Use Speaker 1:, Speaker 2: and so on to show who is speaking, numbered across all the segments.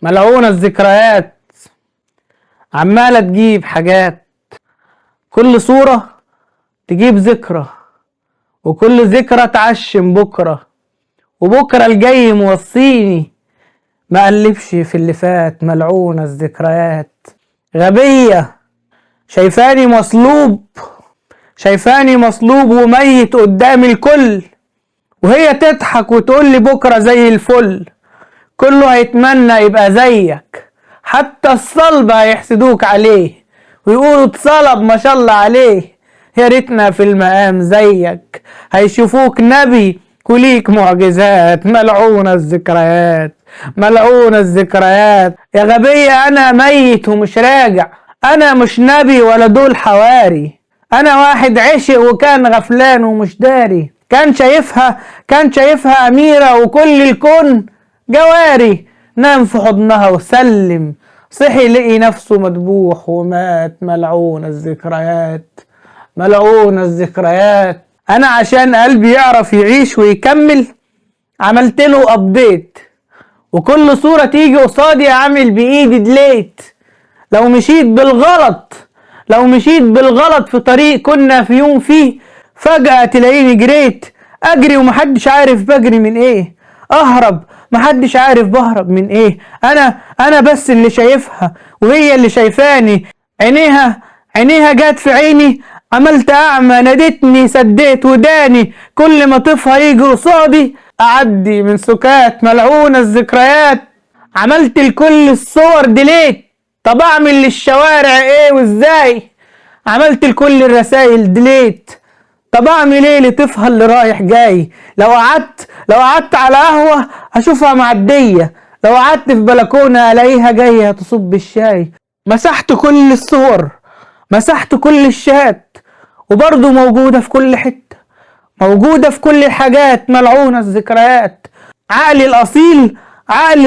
Speaker 1: ملعونة الذكريات، عمالة تجيب حاجات، كل صورة تجيب ذكرى، وكل ذكرى تعشم بكرة، وبكرة الجاي موصيني ما قلبش في اللي فات. ملعونة الذكريات، غبية شايفاني مصلوب، شايفاني مصلوب وميت قدام الكل، وهي تضحك وتقولي بكرة زي الفل. كله هيتمنى يبقى زيك، حتى الصلب هيحسدوك عليه ويقولوا اتصلب ما شاء الله عليه. يا ريتنا في المقام زيك، هيشوفوك نبي وليك معجزات. ملعونة الذكريات، ملعونة الذكريات. يا غبية أنا ميت ومش راجع، أنا مش نبي ولا دول حواري، أنا واحد عشق وكان غفلان ومش داري. كان شايفها أميرة وكل الكون جواري. نام في حضنها وسلم، صحي لقي نفسه مدبوح ومات. ملعون الذكريات، ملعون الذكريات. انا عشان قلبي يعرف يعيش ويكمل عملت له ابديت، وكل صورة تيجي قصادي اعمل بايدي ديليت. لو مشيت بالغلط في طريق كنا في يوم فيه، فجأة تلاقيني جريت اجري ومحدش عارف بجري من ايه، اهرب محدش عارف بهرب من ايه. انا بس اللي شايفها وهي اللي شايفاني. عينيها جات في عيني، عملت اعمى نادتني سديت وداني. كل ما طفها يجي قصادي اعدي من سكات. ملعونة الذكريات، عملت لكل الصور ديليت. طب اعمل للشوارع ايه وازاي؟ عملت لكل الرسايل ديليت. طب اعمل ايه لطفها اللي رايح جاي؟ لو قعدت على قهوة هشوفها معدية، لو قعدت في بلكونة الاقيها جاية تصب الشاي. مسحت كل الصور، مسحت كل الشات، وبرضه موجودة في كل حتة، موجودة في كل الحاجات. ملعونة الذكريات. عقلي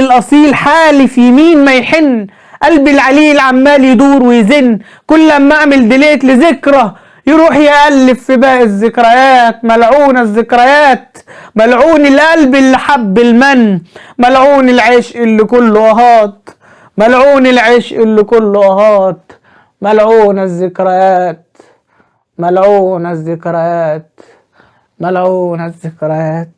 Speaker 1: الأصيل حالف يمين ما يحن، قلبي العليل عمال يدور ويزن. كل لما أعمل ديليت لذكرى يروح يقلب في باقي الذكريات. ملعونة الذكريات، ملعون القلب اللي حب المن، ملعون العشق اللي كله أهات، ملعون العشق اللي كله أهات. ملعونة الذكريات، ملعونة الذكريات، ملعونة الذكريات.